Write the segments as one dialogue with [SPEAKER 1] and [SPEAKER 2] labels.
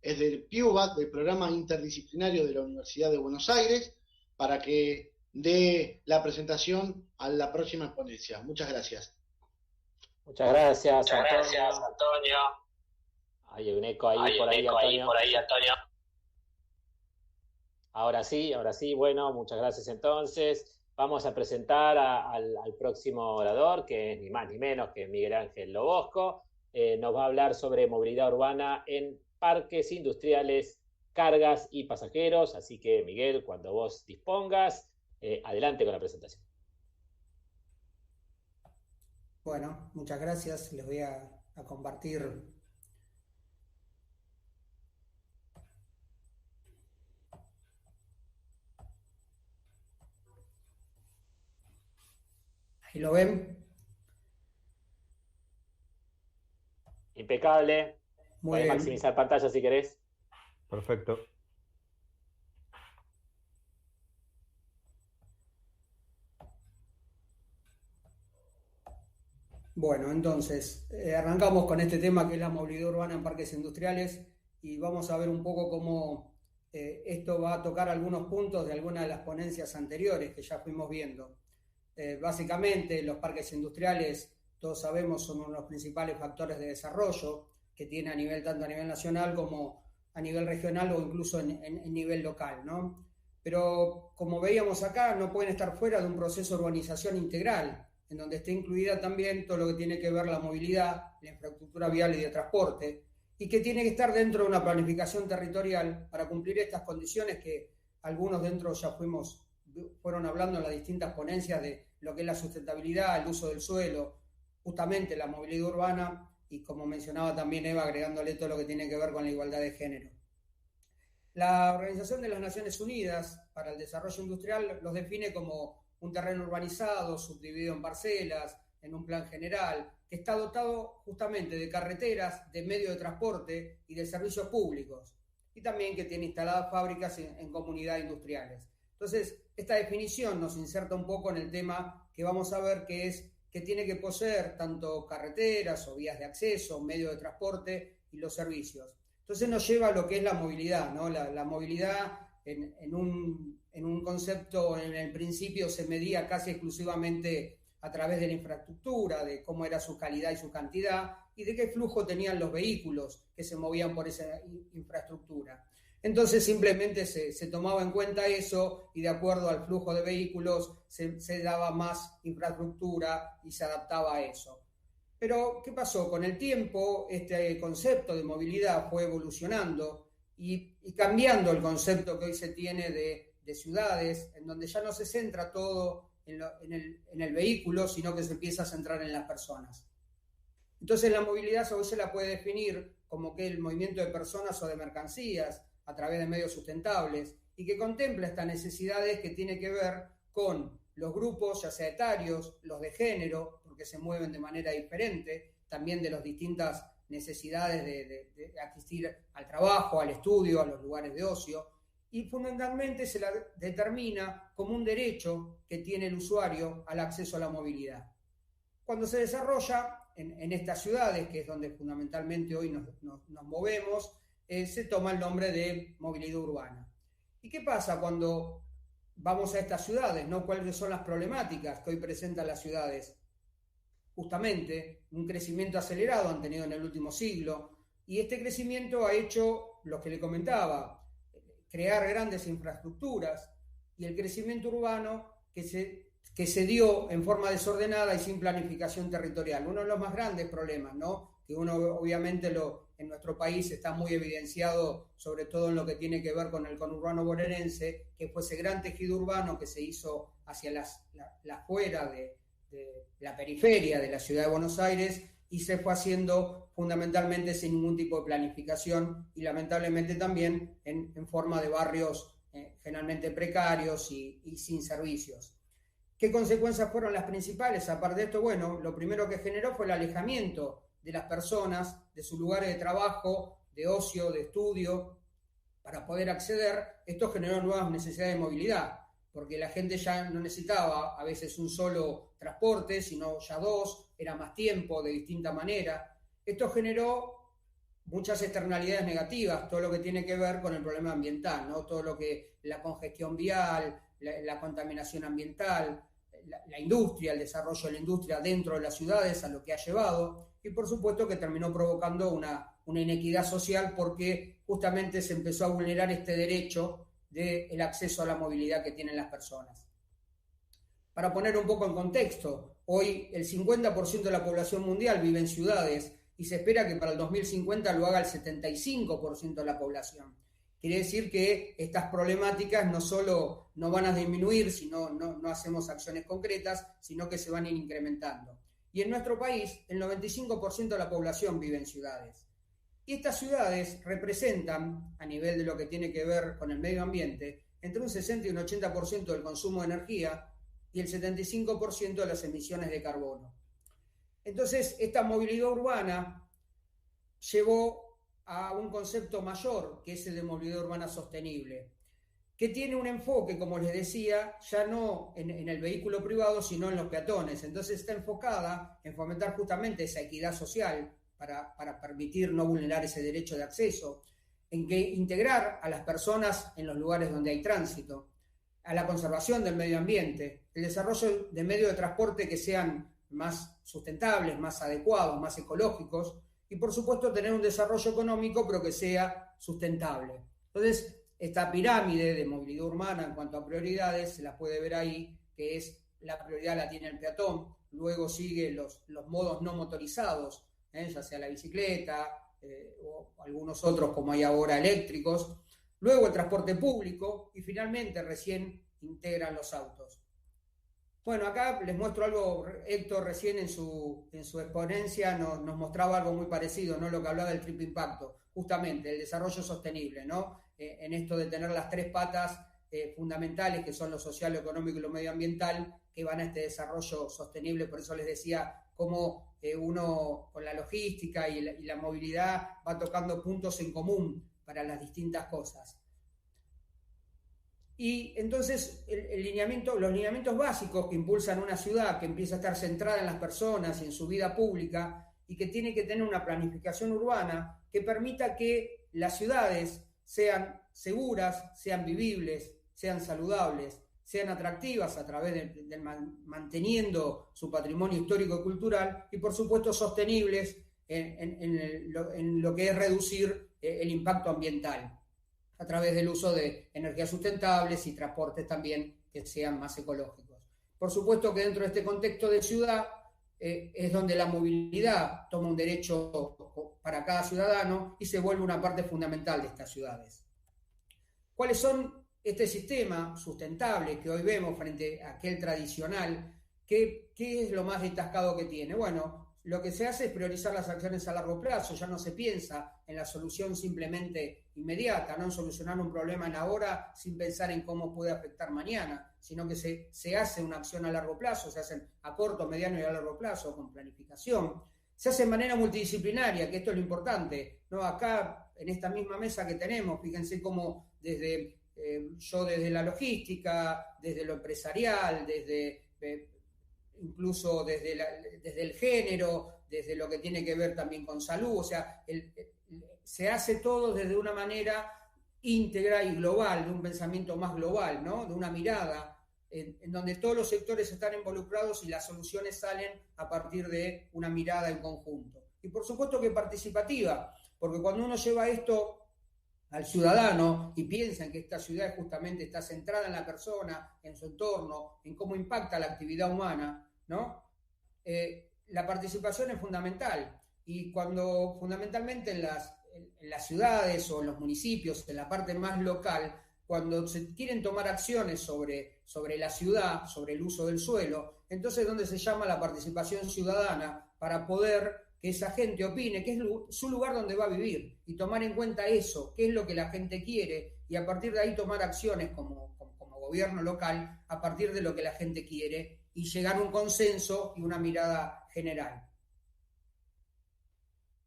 [SPEAKER 1] es del PIUBAT, del Programa Interdisciplinario de la Universidad de Buenos Aires, para que dé la presentación a la próxima ponencia. Muchas gracias.
[SPEAKER 2] Muchas gracias,
[SPEAKER 3] Muchas gracias,
[SPEAKER 2] Antonio.
[SPEAKER 3] Antonio.
[SPEAKER 2] Hay un eco ahí
[SPEAKER 3] Hay
[SPEAKER 2] por
[SPEAKER 3] un
[SPEAKER 2] ahí,
[SPEAKER 3] eco ahí
[SPEAKER 2] Antonio.
[SPEAKER 3] por ahí, Antonio.
[SPEAKER 2] Ahora sí. Bueno, muchas gracias entonces. Vamos a presentar al próximo orador, que es ni más ni menos que Miguel Ángel Lobosco. Nos va a hablar sobre movilidad urbana en parques industriales, cargas y pasajeros. Así que, Miguel, cuando vos dispongas, adelante con la presentación.
[SPEAKER 4] Bueno, muchas gracias. Les voy a compartir. ¿Ahí lo ven?
[SPEAKER 2] Impecable.
[SPEAKER 4] Muy
[SPEAKER 2] Puedes
[SPEAKER 4] bien.
[SPEAKER 2] maximizar pantalla si querés.
[SPEAKER 5] Perfecto.
[SPEAKER 4] Bueno, entonces, arrancamos con este tema que es la movilidad urbana en parques industriales y vamos a ver un poco cómo esto va a tocar algunos puntos de algunas de las ponencias anteriores que ya fuimos viendo. Básicamente, los parques industriales, todos sabemos, son uno de los principales factores de desarrollo que tiene tanto a nivel nacional como a nivel regional o incluso en nivel local, ¿no? Pero como veíamos acá, no pueden estar fuera de un proceso de urbanización integral, en donde esté incluida también todo lo que tiene que ver la movilidad, la infraestructura vial y de transporte, y que tiene que estar dentro de una planificación territorial para cumplir estas condiciones que algunos dentro ya fueron hablando en las distintas ponencias de lo que es la sustentabilidad, el uso del suelo, justamente la movilidad urbana y, como mencionaba también Eva, agregándole todo lo que tiene que ver con la igualdad de género. La Organización de las Naciones Unidas para el Desarrollo Industrial los define como un terreno urbanizado, subdividido en parcelas, en un plan general, que está dotado justamente de carreteras, de medios de transporte y de servicios públicos, y también que tiene instaladas fábricas en comunidades industriales. Entonces, esta definición nos inserta un poco en el tema que vamos a ver, que es que tiene que poseer tanto carreteras o vías de acceso, medios de transporte y los servicios. Entonces nos lleva a lo que es la movilidad, ¿no? La movilidad en un concepto, en el principio se medía casi exclusivamente a través de la infraestructura, de cómo era su calidad y su cantidad, y de qué flujo tenían los vehículos que se movían por esa infraestructura. Entonces simplemente se tomaba en cuenta eso y de acuerdo al flujo de vehículos se daba más infraestructura y se adaptaba a eso. Pero, ¿qué pasó? Con el tiempo, este concepto de movilidad fue evolucionando y cambiando el concepto que hoy se tiene de ciudades, en donde ya no se centra todo en el vehículo, sino que se empieza a centrar en las personas. Entonces, la movilidad hoy se la puede definir como que el movimiento de personas o de mercancías a través de medios sustentables y que contempla estas necesidades que tienen que ver con los grupos, ya sea etarios, los de género, porque se mueven de manera diferente, también de las distintas necesidades de asistir al trabajo, al estudio, a los lugares de ocio, y fundamentalmente se la determina como un derecho que tiene el usuario al acceso a la movilidad. Cuando se desarrolla en estas ciudades, que es donde fundamentalmente hoy nos movemos, se toma el nombre de movilidad urbana. ¿Y qué pasa cuando vamos a estas ciudades, ¿no? ¿Cuáles son las problemáticas que hoy presentan las ciudades? Justamente, un crecimiento acelerado han tenido en el último siglo, y este crecimiento ha hecho lo que le comentaba, crear grandes infraestructuras, y el crecimiento urbano que se dio en forma desordenada y sin planificación territorial. Uno de los más grandes problemas, ¿no? Que uno obviamente en nuestro país está muy evidenciado, sobre todo en lo que tiene que ver con el conurbano bonaerense, que fue ese gran tejido urbano que se hizo hacia la afuera de la periferia de la ciudad de Buenos Aires y se fue haciendo fundamentalmente sin ningún tipo de planificación y lamentablemente también en forma de barrios generalmente precarios y sin servicios. ¿Qué consecuencias fueron las principales? Aparte de esto, bueno, lo primero que generó fue el alejamiento de las personas de sus lugares de trabajo, de ocio, de estudio, para poder acceder. Esto generó nuevas necesidades de movilidad, porque la gente ya no necesitaba a veces un solo transporte, sino ya dos, era más tiempo, de distinta manera. Esto generó muchas externalidades negativas, todo lo que tiene que ver con el problema ambiental, ¿no? Todo lo que la congestión vial, la contaminación ambiental, la industria, el desarrollo de la industria dentro de las ciudades, a lo que ha llevado, y por supuesto que terminó provocando una inequidad social porque justamente se empezó a vulnerar este derecho del acceso a la movilidad que tienen las personas. Para poner un poco en contexto, hoy el 50% de la población mundial vive en ciudades y se espera que para el 2050 lo haga el 75% de la población. Quiere decir que estas problemáticas no solo no van a disminuir si no hacemos acciones concretas, sino que se van a ir incrementando. Y en nuestro país, el 95% de la población vive en ciudades. Y estas ciudades representan, a nivel de lo que tiene que ver con el medio ambiente, entre un 60 y un 80% del consumo de energía y el 75% de las emisiones de carbono. Entonces, esta movilidad urbana llevó a un concepto mayor, que es el de movilidad urbana sostenible, que tiene un enfoque, como les decía, ya no en el vehículo privado, sino en los peatones. Entonces está enfocada en fomentar justamente esa equidad social para permitir no vulnerar ese derecho de acceso, en que integrar a las personas en los lugares donde hay tránsito, a la conservación del medio ambiente, el desarrollo de medios de transporte que sean más sustentables, más adecuados, más ecológicos, y por supuesto tener un desarrollo económico pero que sea sustentable. Entonces, esta pirámide de movilidad urbana en cuanto a prioridades se la puede ver ahí, que es la prioridad la tiene el peatón, luego sigue los modos no motorizados, ya sea la bicicleta o algunos otros como hay ahora eléctricos, luego el transporte público y finalmente recién integran los autos. Bueno, acá les muestro algo. Héctor recién en su exponencia nos mostraba algo muy parecido, ¿no? Lo que hablaba del triple impacto, justamente el desarrollo sostenible, ¿no? En esto de tener las tres patas fundamentales que son lo social, lo económico y lo medioambiental, que van a este desarrollo sostenible. Por eso les decía cómo uno con la logística y la movilidad va tocando puntos en común para las distintas cosas. Y entonces los lineamientos básicos que impulsan una ciudad que empieza a estar centrada en las personas y en su vida pública y que tiene que tener una planificación urbana que permita que las ciudades sean seguras, sean vivibles, sean saludables, sean atractivas a través de manteniendo su patrimonio histórico y cultural y por supuesto sostenibles en lo que es reducir el impacto ambiental a través del uso de energías sustentables y transportes también que sean más ecológicos. Por supuesto que dentro de este contexto de ciudad es donde la movilidad toma un derecho para cada ciudadano y se vuelve una parte fundamental de estas ciudades. ¿Cuáles son este sistema sustentable que hoy vemos frente a aquel tradicional? ¿Qué es lo más destacado que tiene? Bueno, lo que se hace es priorizar las acciones a largo plazo, ya no se piensa en la solución simplemente inmediata, no en solucionar un problema en ahora sin pensar en cómo puede afectar mañana, sino que se hace una acción a largo plazo, se hacen a corto, mediano y a largo plazo con planificación, se hace de manera multidisciplinaria, que esto es lo importante, ¿no? Acá en esta misma mesa que tenemos, fíjense cómo desde la logística, desde lo empresarial, incluso desde el género, desde lo que tiene que ver también con salud, o sea, se hace todo desde una manera íntegra y global, de un pensamiento más global, ¿no? De una mirada en donde todos los sectores están involucrados y las soluciones salen a partir de una mirada en conjunto. Y por supuesto que participativa, porque cuando uno lleva esto al ciudadano y piensa en que esta ciudad justamente está centrada en la persona, en su entorno, en cómo impacta la actividad humana, ¿no? La participación es fundamental y cuando fundamentalmente en las ciudades o en los municipios, en la parte más local, cuando se quieren tomar acciones sobre la ciudad, sobre el uso del suelo, entonces es donde se llama la participación ciudadana para poder que esa gente opine, que es su lugar donde va a vivir y tomar en cuenta eso, qué es lo que la gente quiere y a partir de ahí tomar acciones como gobierno local a partir de lo que la gente quiere y llegar a un consenso y una mirada general.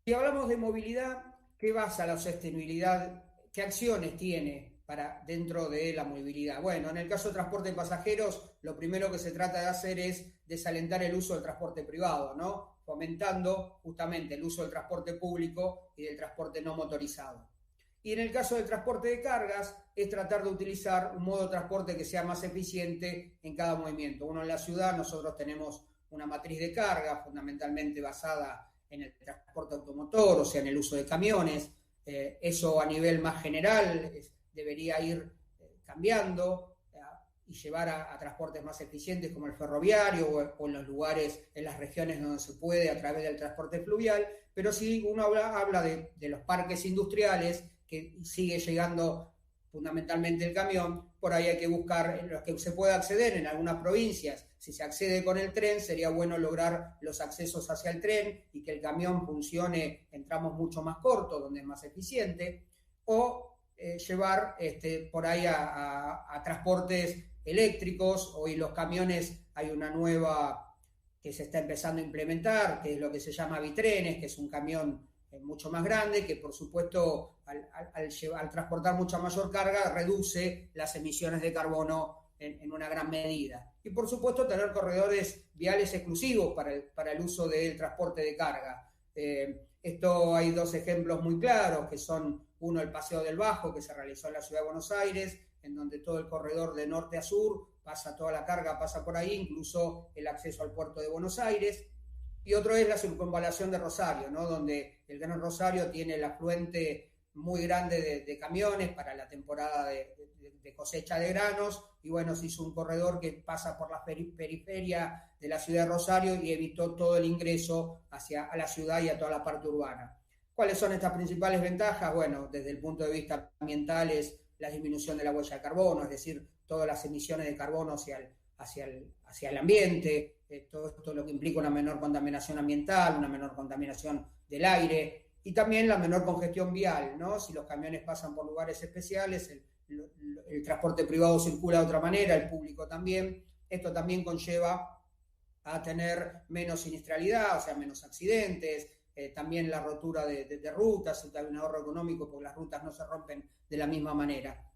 [SPEAKER 4] Si hablamos de movilidad, ¿qué basa la sostenibilidad? ¿Qué acciones tiene para dentro de la movilidad? Bueno, en el caso de transporte de pasajeros, lo primero que se trata de hacer es desalentar el uso del transporte privado, ¿no? fomentando justamente el uso del transporte público y del transporte no motorizado. Y en el caso del transporte de cargas, es tratar de utilizar un modo de transporte que sea más eficiente en cada movimiento. Uno en la ciudad, nosotros tenemos una matriz de carga fundamentalmente basada en el transporte automotor, o sea, en el uso de camiones. Eso a nivel más general debería ir cambiando y llevar a transportes más eficientes como el ferroviario o en los lugares, en las regiones donde se puede a través del transporte fluvial. Pero si uno habla de los parques industriales, que sigue llegando fundamentalmente el camión, por ahí hay que buscar en los que se pueda acceder en algunas provincias. Si se accede con el tren, sería bueno lograr los accesos hacia el tren y que el camión funcione en tramos mucho más cortos, donde es más eficiente, o llevar por ahí a transportes eléctricos. Hoy los camiones, hay una nueva que se está empezando a implementar, que es lo que se llama bitrenes, que es un camión mucho más grande, que por supuesto al transportar mucha mayor carga reduce las emisiones de carbono en una gran medida. Y por supuesto tener corredores viales exclusivos para el uso del transporte de carga. Esto hay dos ejemplos muy claros, que son uno el Paseo del Bajo, que se realizó en la Ciudad de Buenos Aires, en donde todo el corredor de norte a sur toda la carga pasa por ahí, incluso el acceso al puerto de Buenos Aires. Y otro es la circunvalación de Rosario, ¿no? Donde el Gran Rosario tiene el afluente muy grande de camiones para la temporada de cosecha de granos, y bueno, se hizo un corredor que pasa por la periferia de la ciudad de Rosario y evitó todo el ingreso a la ciudad y a toda la parte urbana. ¿Cuáles son estas principales ventajas? Bueno, desde el punto de vista ambiental es la disminución de la huella de carbono, es decir, todas las emisiones de carbono hacia el ambiente, todo esto lo que implica una menor contaminación ambiental, una menor contaminación del aire y también la menor congestión vial, ¿no? Si los camiones pasan por lugares especiales, el transporte privado circula de otra manera, el público también. Esto también conlleva a tener menos siniestralidad, o sea, menos accidentes, también la rotura de rutas, hay un ahorro económico porque las rutas no se rompen de la misma manera.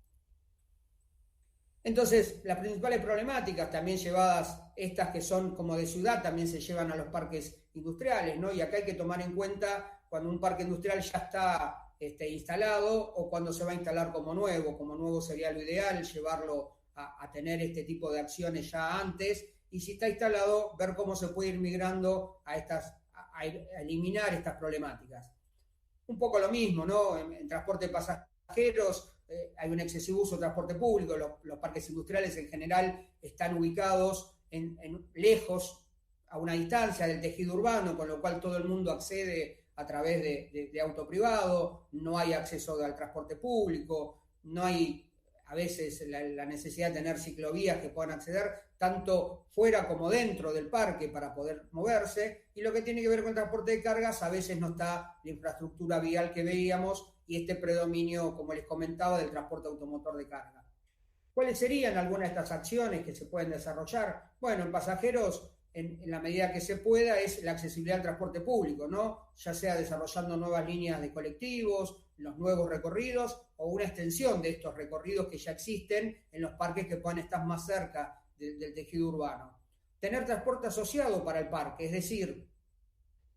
[SPEAKER 4] Entonces, las principales problemáticas también llevadas, estas que son como de ciudad, también se llevan a los parques industriales, ¿no? Y acá hay que tomar en cuenta cuando un parque industrial ya está instalado o cuando se va a instalar como nuevo. Como nuevo sería lo ideal, llevarlo a tener este tipo de acciones ya antes, y si está instalado, ver cómo se puede ir migrando a eliminar estas problemáticas. Un poco lo mismo, ¿no? En transporte de pasajeros, hay un excesivo uso de transporte público. Los parques industriales en general están ubicados lejos, a una distancia del tejido urbano, con lo cual todo el mundo accede a través de auto privado, no hay acceso al transporte público, no hay a veces la necesidad de tener ciclovías que puedan acceder tanto fuera como dentro del parque para poder moverse, y lo que tiene que ver con el transporte de cargas, a veces no está la infraestructura vial que veíamos y este predominio, como les comentaba, del transporte automotor de carga. ¿Cuáles serían algunas de estas acciones que se pueden desarrollar? Bueno, en pasajeros, en la medida que se pueda, es la accesibilidad al transporte público, ¿no? Ya sea desarrollando nuevas líneas de colectivos, los nuevos recorridos o una extensión de estos recorridos que ya existen en los parques que puedan estar más cerca del tejido urbano. Tener transporte asociado para el parque, es decir,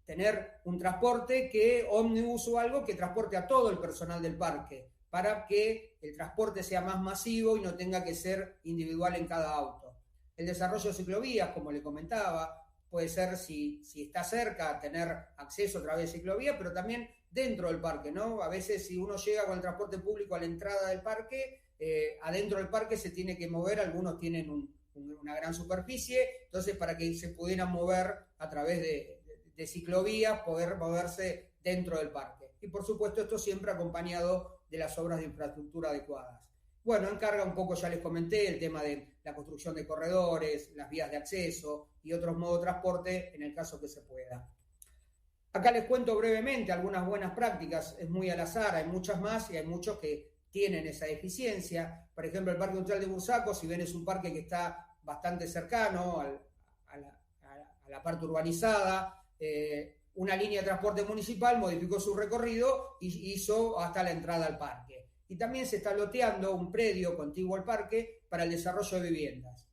[SPEAKER 4] tener un transporte ómnibus o algo que transporte a todo el personal del parque, para que el transporte sea más masivo y no tenga que ser individual en cada auto. El desarrollo de ciclovías, como le comentaba, puede ser, si está cerca, tener acceso a través de ciclovías, pero también dentro del parque, ¿no? A veces si uno llega con el transporte público a la entrada del parque, adentro del parque se tiene que mover, algunos tienen una gran superficie, entonces para que se pudieran mover a través de ciclovías, poder moverse dentro del parque. Y por supuesto esto siempre acompañado de las obras de infraestructura adecuadas. Bueno, en carga un poco ya les comenté el tema de la construcción de corredores, las vías de acceso y otros modos de transporte en el caso que se pueda. Acá les cuento brevemente algunas buenas prácticas, es muy al azar, hay muchas más y hay muchos que tienen esa eficiencia. Por ejemplo, el Parque Industrial de Bursaco, si bien es un parque que está bastante cercano a la parte urbanizada, una línea de transporte municipal modificó su recorrido y hizo hasta la entrada al parque. Y también se está loteando un predio contiguo al parque para el desarrollo de viviendas.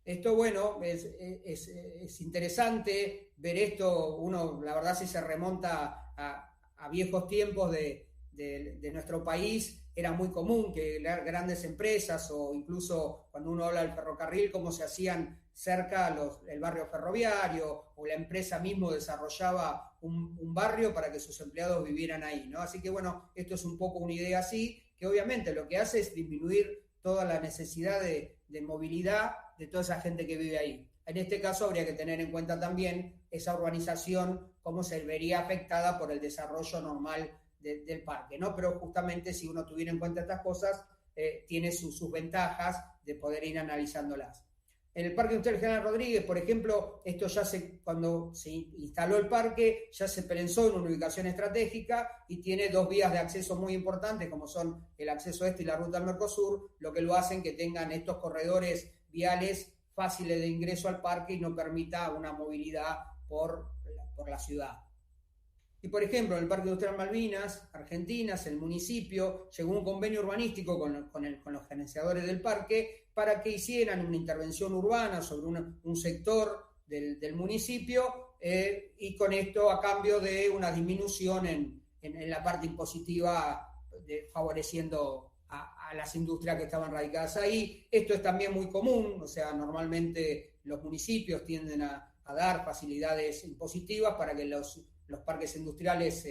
[SPEAKER 4] Esto, bueno, es interesante ver esto. Uno, la verdad, si se remonta a viejos tiempos de nuestro país, era muy común que grandes empresas, o incluso cuando uno habla del ferrocarril, cómo se hacían cerca el barrio ferroviario, o la empresa mismo desarrollaba un barrio para que sus empleados vivieran ahí, ¿no? Así que, bueno, esto es un poco una idea así, que obviamente lo que hace es disminuir toda la necesidad de movilidad de toda esa gente que vive ahí. En este caso habría que tener en cuenta también esa urbanización, cómo se vería afectada por el desarrollo normal del parque, ¿no? Pero justamente si uno tuviera en cuenta estas cosas, tiene sus ventajas de poder ir analizándolas. En el Parque Industrial General Rodríguez, por ejemplo, esto cuando se instaló el parque, ya se pensó en una ubicación estratégica y tiene dos vías de acceso muy importantes, como son el acceso este y la ruta al Mercosur, lo que lo hacen que tengan estos corredores viales fáciles de ingreso al parque y no permita una movilidad por la ciudad. Y, por ejemplo, en el Parque Industrial Malvinas, Argentinas, el municipio llegó a un convenio urbanístico con los gerenciadores del parque para que hicieran una intervención urbana sobre un sector del municipio, y con esto a cambio de una disminución en la parte impositiva, favoreciendo a las industrias que estaban radicadas ahí. Esto es también muy común, o sea, normalmente los municipios tienden a dar facilidades impositivas para que los parques industriales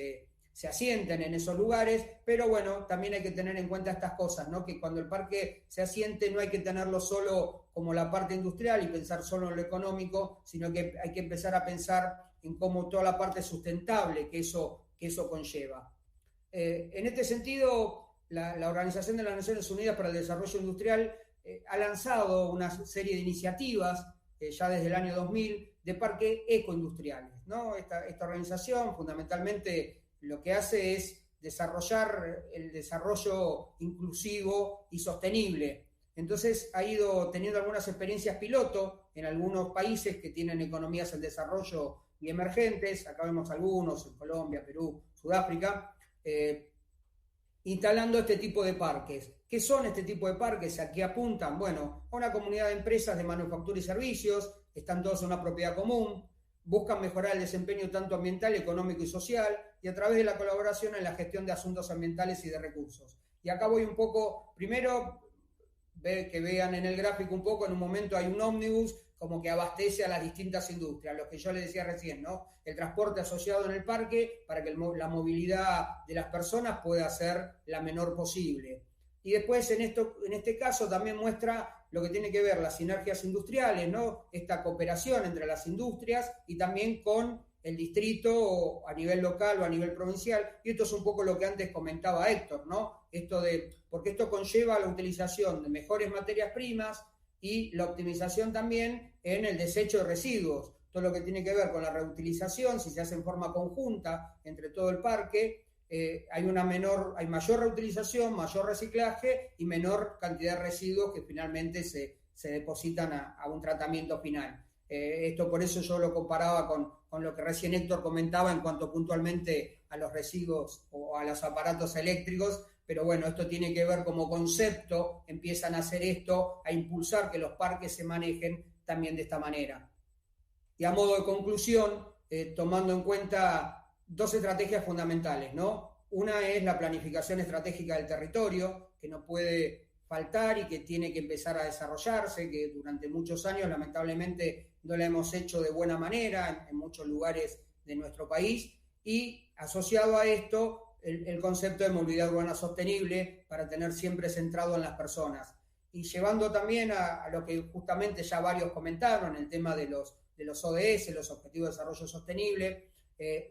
[SPEAKER 4] se asienten en esos lugares, pero bueno, también hay que tener en cuenta estas cosas, ¿no? Que cuando el parque se asiente no hay que tenerlo solo como la parte industrial y pensar solo en lo económico, sino que hay que empezar a pensar en cómo toda la parte sustentable que eso conlleva. En este sentido, la Organización de las Naciones Unidas para el Desarrollo Industrial ha lanzado una serie de iniciativas ya desde el año 2000 de parques ecoindustriales, ¿no? Esta organización fundamentalmente lo que hace es desarrollar el desarrollo inclusivo y sostenible. Entonces ha ido teniendo algunas experiencias piloto en algunos países que tienen economías en desarrollo y emergentes. Acá vemos algunos en Colombia, Perú, Sudáfrica, instalando este tipo de parques. ¿Qué son este tipo de parques? ¿A qué apuntan? Bueno, a una comunidad de empresas de manufactura y servicios, están todos en una propiedad común, buscan mejorar el desempeño tanto ambiental, económico y social, y a través de la colaboración en la gestión de asuntos ambientales y de recursos. Y acá voy un poco, primero, que vean en el gráfico un poco, en un momento hay un ómnibus como que abastece a las distintas industrias, lo que yo les decía recién, ¿no? El transporte asociado en el parque para que la movilidad de las personas pueda ser la menor posible. Y después en este caso también muestra lo que tiene que ver las sinergias industriales, ¿no? Esta cooperación entre las industrias y también con el distrito a nivel local o a nivel provincial. Y esto es un poco lo que antes comentaba Héctor, ¿no? Porque esto conlleva la utilización de mejores materias primas y la optimización también en el desecho de residuos. Todo lo que tiene que ver con la reutilización, si se hace en forma conjunta entre todo el parque, hay mayor reutilización, mayor reciclaje y menor cantidad de residuos que finalmente se depositan a un tratamiento final. Esto por eso yo lo comparaba con lo que recién Héctor comentaba en cuanto puntualmente a los residuos o a los aparatos eléctricos, pero bueno, esto tiene que ver como concepto, empiezan a hacer esto, a impulsar que los parques se manejen también de esta manera. Y a modo de conclusión, tomando en cuenta dos estrategias fundamentales, ¿no? Una es la planificación estratégica del territorio, que no puede faltar y que tiene que empezar a desarrollarse, que durante muchos años lamentablemente no la hemos hecho de buena manera en muchos lugares de nuestro país, y asociado a esto el concepto de movilidad urbana sostenible para tener siempre centrado en las personas. Y llevando también a lo que justamente ya varios comentaron, el tema de los ODS, los Objetivos de Desarrollo Sostenible.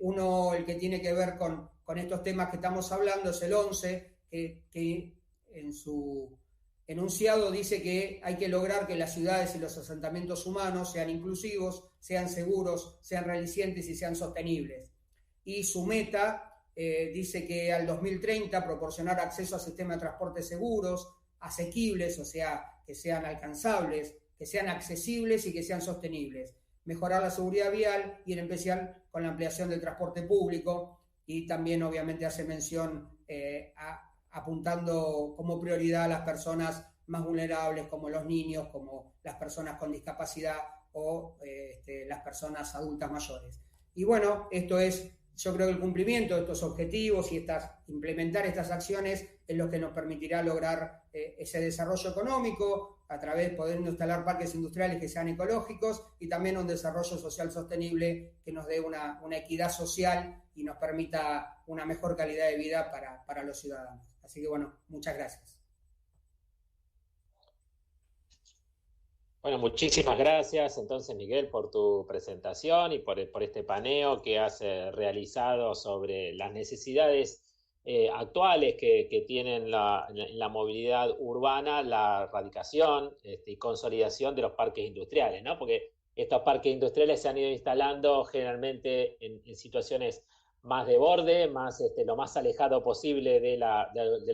[SPEAKER 4] Uno, el que tiene que ver con estos temas que estamos hablando, es el 11, que en su enunciado dice que hay que lograr que las ciudades y los asentamientos humanos sean inclusivos, sean seguros, sean resilientes y sean sostenibles. Y su meta dice que al 2030 proporcionar acceso a sistemas de transporte seguros, asequibles, o sea, que sean alcanzables, que sean accesibles y que sean sostenibles. Mejorar la seguridad vial y en especial con la ampliación del transporte público, y también obviamente hace mención apuntando como prioridad a las personas más vulnerables, como los niños, como las personas con discapacidad o las personas adultas mayores. Y bueno, esto es, yo creo que el cumplimiento de estos objetivos y implementar estas acciones es lo que nos permitirá lograr ese desarrollo económico, a través de poder instalar parques industriales que sean ecológicos y también un desarrollo social sostenible que nos dé una equidad social y nos permita una mejor calidad de vida para los ciudadanos. Así que bueno, muchas gracias.
[SPEAKER 2] Bueno, muchísimas gracias entonces, Miguel, por tu presentación y por este paneo que has realizado sobre las necesidades actuales que tienen la movilidad urbana, la erradicación y consolidación de los parques industriales, ¿no? Porque estos parques industriales se han ido instalando generalmente en situaciones más de borde, lo más alejado posible de la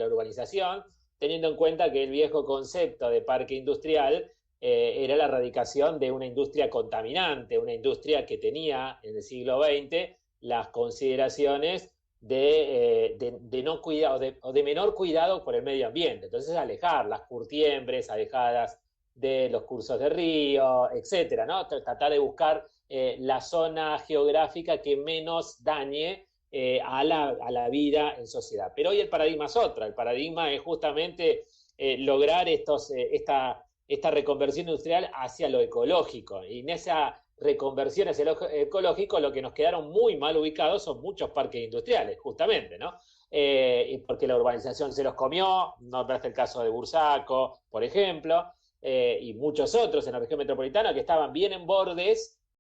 [SPEAKER 2] urbanización, teniendo en cuenta que el viejo concepto de parque industrial era la erradicación de una industria contaminante, una industria que tenía en el siglo XX las consideraciones de no cuidado o de menor cuidado por el medio ambiente. Entonces alejar las curtiembres, alejadas de los cursos de río, etcétera, ¿no? Tratar de buscar la zona geográfica que menos dañe a la vida en sociedad. Pero hoy el paradigma es otro. El paradigma es justamente lograr esta reconversión industrial hacia lo ecológico. Y en esa reconversión hacia lo ecológico, lo que nos quedaron muy mal ubicados son muchos parques industriales, justamente, ¿no? Porque la urbanización se los comió, no es el caso de Bursaco, por ejemplo, y muchos otros en la región metropolitana que estaban bien en bordes